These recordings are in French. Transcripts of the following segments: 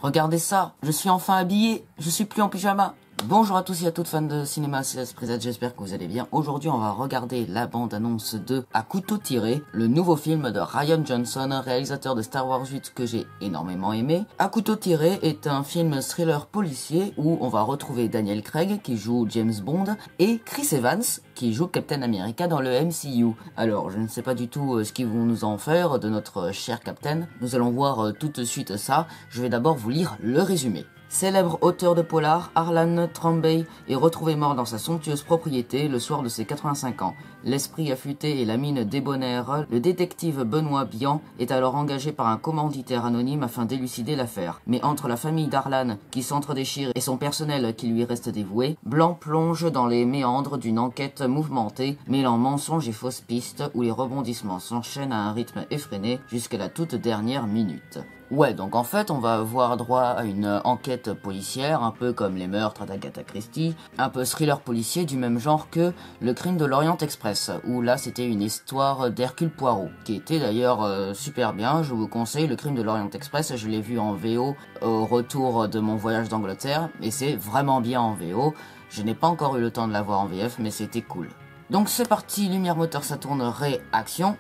Regardez ça, je suis enfin habillé, je suis plus en pyjama. Bonjour à tous et à toutes fans de cinéma, c'est Espritsat, j'espère que vous allez bien. Aujourd'hui on va regarder la bande-annonce de À couteau tiré, le nouveau film de Rian Johnson, réalisateur de Star Wars 8 que j'ai énormément aimé. À couteau tiré est un film thriller policier où on va retrouver Daniel Craig qui joue James Bond et Chris Evans qui joue Captain America dans le MCU. Alors je ne sais pas du tout ce qu'ils vont nous en faire de notre cher Captain. Nous allons voir tout de suite ça. Je vais d'abord vous lire le résumé. Célèbre auteur de polar, Harlan Thrombey est retrouvé mort dans sa somptueuse propriété le soir de ses 85 ans. L'esprit affûté et la mine débonnaire, le détective Benoît Bian est alors engagé par un commanditaire anonyme afin d'élucider l'affaire. Mais entre la famille d'Harlan qui s'entre-déchire et son personnel qui lui reste dévoué, Blanc plonge dans les méandres d'une enquête mouvementée, mêlant mensonges et fausses pistes où les rebondissements s'enchaînent à un rythme effréné jusqu'à la toute dernière minute. Ouais, donc en fait, on va avoir droit à une enquête policière, un peu comme les meurtres d'Agatha Christie, un peu thriller policier du même genre que Le Crime de l'Orient Express, où là c'était une histoire d'Hercule Poirot, qui était d'ailleurs super bien. Je vous conseille Le Crime de l'Orient Express, je l'ai vu en VO au retour de mon voyage d'Angleterre, et c'est vraiment bien en VO. Je n'ai pas encore eu le temps de la voir en VF, mais c'était cool. Donc c'est parti, lumière moteur, ça tourne, réaction,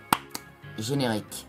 générique.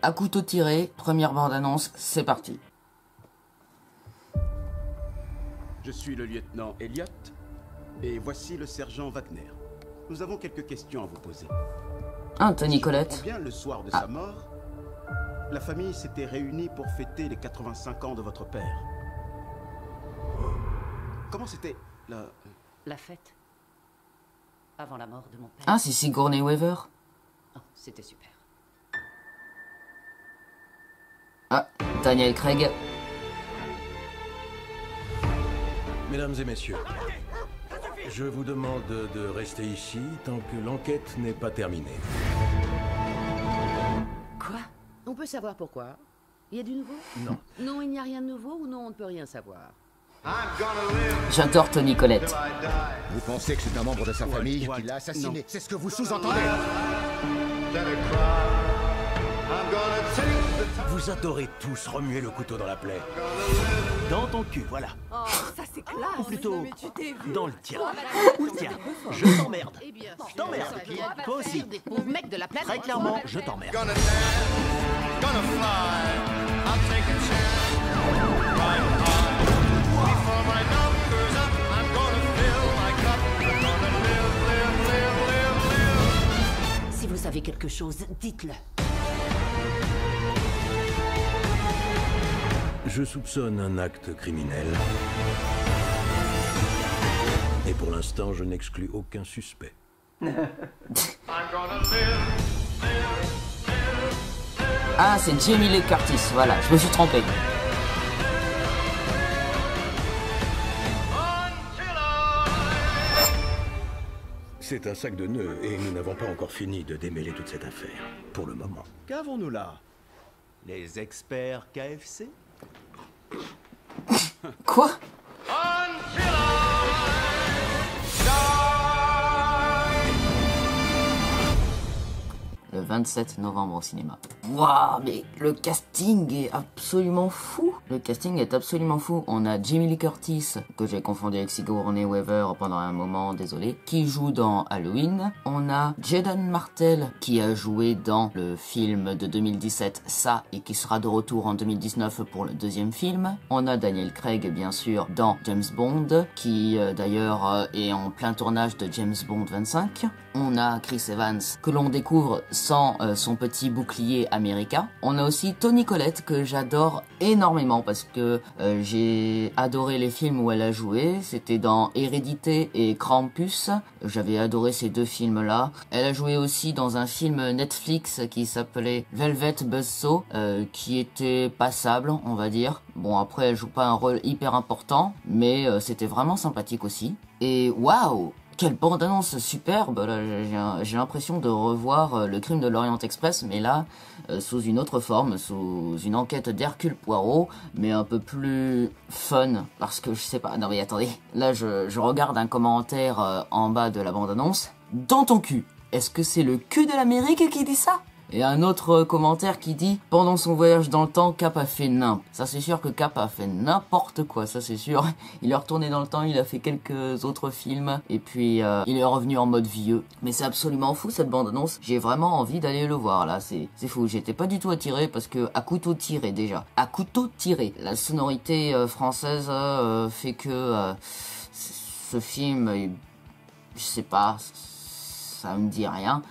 À couteau tiré, première bande-annonce, c'est parti. Je suis le lieutenant Elliot, et voici le sergent Wagner. Nous avons quelques questions à vous poser. Tony Collette. Bien le soir de sa mort, la famille s'était réunie pour fêter les 85 ans de votre père. Comment c'était la fête avant la mort de mon père? Ah, c'est Sigourney Weaver. Oh, c'était super. Ah, Daniel Craig. Mesdames et messieurs, je vous demande de rester ici tant que l'enquête n'est pas terminée. Quoi? On peut savoir pourquoi? Il y a du nouveau? Non. Non, il n'y a rien de nouveau ou non, on ne peut rien savoir? J'adore Tony Collette. Vous pensez que c'est un membre de sa famille qui l'a assassiné? C'est ce que vous sous-entendez? Vous adorez tous remuer le couteau dans la plaie. Dans ton cul, voilà. Oh, ça c'est classe. Ou plutôt, Mais tu t'es vu. dans le tien. Ou le tien. Je t'emmerde. Eh bien, Je t'emmerde. Toi aussi. des pauvres mecs de la planète. Très clairement, je t'emmerde. Si vous savez quelque chose, dites-le. Je soupçonne un acte criminel. Et pour l'instant, je n'exclus aucun suspect. Ah, c'est Jamie Lee Curtis, voilà, je me suis trompé. C'est un sac de nœuds et nous n'avons pas encore fini de démêler toute cette affaire. Pour le moment. Qu'avons-nous là? Les experts KFC? Quoi? Le 27 novembre au cinéma. Waouh, mais le casting est absolument fou. Le casting est absolument fou. On a Jamie Lee Curtis, que j'ai confondu avec Sigourney Weaver pendant un moment, désolé, qui joue dans Halloween. On a Jaden Martell, qui a joué dans le film de 2017, Ça, et qui sera de retour en 2019 pour le deuxième film. On a Daniel Craig, bien sûr, dans James Bond, qui d'ailleurs est en plein tournage de James Bond 25. On a Chris Evans, que l'on découvre sans son petit bouclier America. On a aussi Toni Collette, que j'adore énormément parce que j'ai adoré les films où elle a joué. C'était dans Hérédité et Krampus. J'avais adoré ces deux films-là. Elle a joué aussi dans un film Netflix qui s'appelait Velvet Buzzsaw, qui était passable, on va dire. Bon, après, elle joue pas un rôle hyper important, mais c'était vraiment sympathique aussi. Et waouh! Quelle bande-annonce superbe, là, j'ai l'impression de revoir Le Crime de l'Orient Express, mais là, sous une autre forme, sous une enquête d'Hercule Poirot, mais un peu plus fun, parce que je sais pas, non mais attendez, là je regarde un commentaire en bas de la bande-annonce. Dans ton cul, est-ce que c'est le cul de l'Amérique qui dit ça ? Et un autre commentaire qui dit « Pendant son voyage dans le temps, Cap a fait nimp ». Ça c'est sûr que Cap a fait n'importe quoi, ça c'est sûr. Il est retourné dans le temps, il a fait quelques autres films, et puis il est revenu en mode vieux. Mais c'est absolument fou cette bande-annonce, j'ai vraiment envie d'aller le voir là, c'est fou. J'étais pas du tout attiré parce que à couteau tiré déjà. À couteau tiré. La sonorité française fait que ce film, je sais pas, ça me dit rien.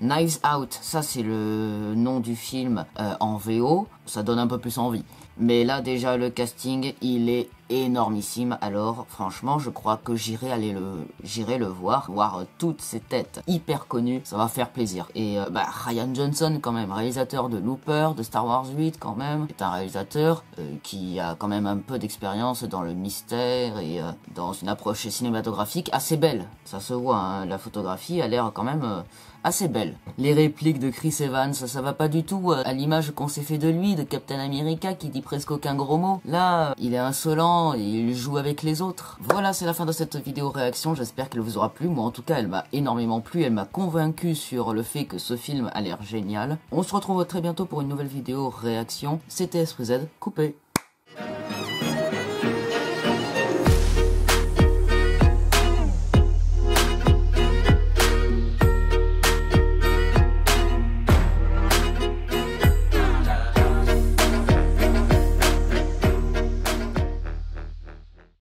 Knives Out, ça c'est le nom du film en VO, ça donne un peu plus envie. Mais là déjà le casting il est énormissime, alors franchement je crois que j'irai le voir toutes ces têtes hyper connues, ça va faire plaisir. Et Rian Johnson quand même, réalisateur de Looper, de Star Wars 8 quand même, est un réalisateur qui a quand même un peu d'expérience dans le mystère et dans une approche cinématographique assez belle, ça se voit, hein, la photographie a l'air quand même assez belle. Les répliques de Chris Evans, ça va pas du tout à l'image qu'on s'est fait de lui, de Captain America qui dit presque aucun gros mot. Là, il est insolent et il joue avec les autres. Voilà, c'est la fin de cette vidéo réaction, j'espère qu'elle vous aura plu. Moi en tout cas, elle m'a énormément plu, elle m'a convaincu sur le fait que ce film a l'air génial. On se retrouve très bientôt pour une nouvelle vidéo réaction. C'était SPZ, coupé.